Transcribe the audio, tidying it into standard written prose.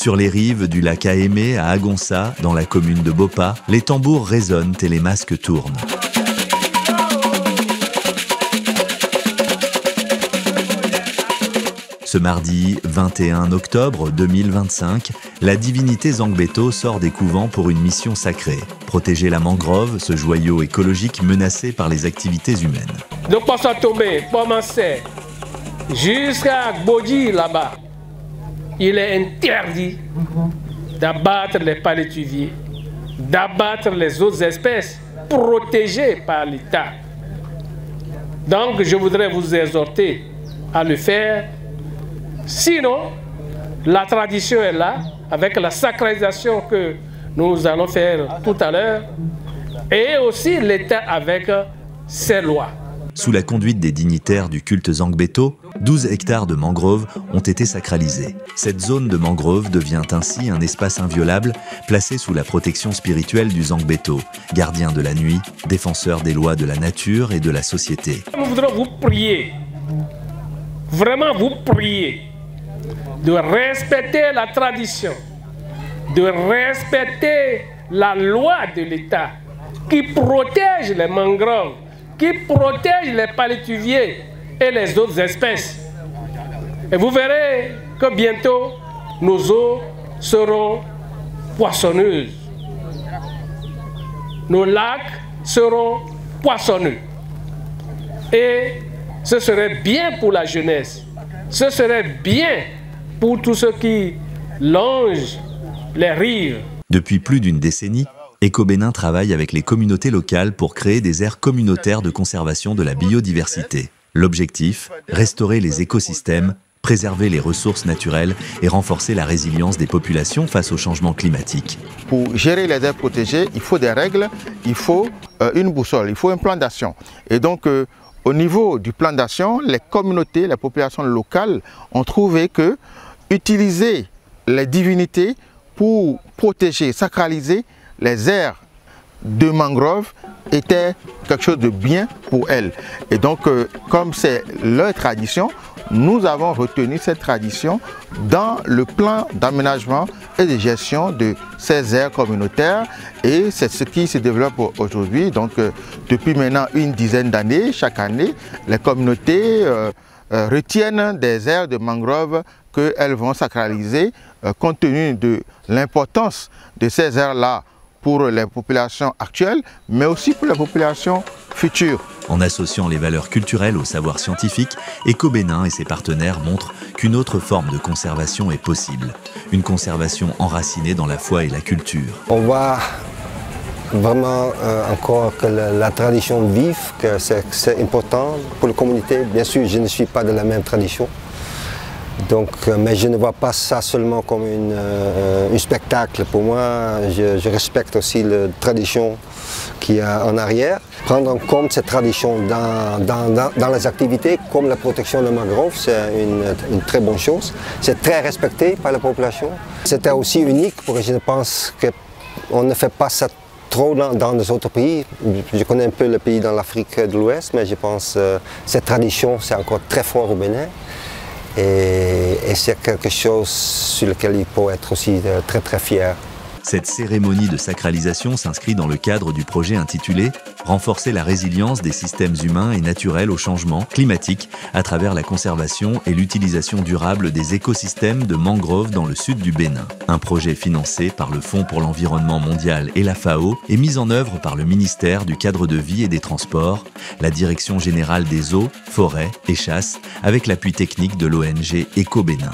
Sur les rives du lac Aémé à Agonça, dans la commune de Bopa, les tambours résonnent et les masques tournent. Ce mardi 21 octobre 2025, la divinité Zangbeto sort des couvents pour une mission sacrée, protéger la mangrove, ce joyau écologique menacé par les activités humaines. De Poisson Tombé, Pomancé, jusqu'à Gbodji là-bas, il est interdit d'abattre les palétuviers, d'abattre les autres espèces protégées par l'État. Donc je voudrais vous exhorter à le faire. Sinon, la tradition est là, avec la sacralisation que nous allons faire tout à l'heure, et aussi l'État avec ses lois. Sous la conduite des dignitaires du culte Zangbeto, 12 hectares de mangroves ont été sacralisés. Cette zone de mangrove devient ainsi un espace inviolable, placé sous la protection spirituelle du Zangbeto, gardien de la nuit, défenseur des lois de la nature et de la société. Nous voudrons vous prier, vraiment vous prier, de respecter la tradition, de respecter la loi de l'État qui protège les mangroves, qui protège les palétuviers et les autres espèces. Et vous verrez que bientôt, nos eaux seront poissonneuses. Nos lacs seront poissonneux. Et ce serait bien pour la jeunesse. Ce serait bien pour tous ceux qui longent les rives. Depuis plus d'une décennie, Ecobénin travaille avec les communautés locales pour créer des aires communautaires de conservation de la biodiversité. L'objectif, restaurer les écosystèmes, préserver les ressources naturelles et renforcer la résilience des populations face au changement climatique. Pour gérer les aires protégées, il faut des règles, il faut une boussole, il faut un plan d'action. Et donc, au niveau du plan d'action, les communautés, les populations locales ont trouvé que utiliser les divinités pour protéger, sacraliser les aires de mangrove était quelque chose de bien pour elles. Et donc, comme c'est leur tradition, nous avons retenu cette tradition dans le plan d'aménagement et de gestion de ces aires communautaires. Et c'est ce qui se développe aujourd'hui. Donc, depuis maintenant une dizaine d'années, chaque année, les communautés retiennent des aires de mangrove qu'elles vont sacraliser compte tenu de l'importance de ces aires-là pour les populations actuelles, mais aussi pour les populations futures. En associant les valeurs culturelles au savoir scientifique, Ecobénin et ses partenaires montrent qu'une autre forme de conservation est possible. Une conservation enracinée dans la foi et la culture. On voit vraiment encore que la tradition vive, que c'est important pour la communauté. Bien sûr, je ne suis pas de la même tradition. Donc, mais je ne vois pas ça seulement comme un spectacle. Pour moi, je respecte aussi la tradition qu'il y a en arrière. Prendre en compte cette tradition dans les activités comme la protection de mangrove, c'est une très bonne chose. C'est très respecté par la population. C'était aussi unique parce que je pense qu'on ne fait pas ça trop dans les autres pays. Je connais un peu le pays dans l'Afrique de l'Ouest, mais je pense que cette tradition, c'est encore très fort au Bénin. Et c'est quelque chose sur lequel il faut être aussi très très fier. Cette cérémonie de sacralisation s'inscrit dans le cadre du projet intitulé « Renforcer la résilience des systèmes humains et naturels au changement climatique à travers la conservation et l'utilisation durable des écosystèmes de mangroves dans le sud du Bénin ». Un projet financé par le Fonds pour l'environnement mondial et la FAO et mis en œuvre par le ministère du cadre de vie et des transports, la Direction générale des eaux, forêts et chasse avec l'appui technique de l'ONG Ecobénin.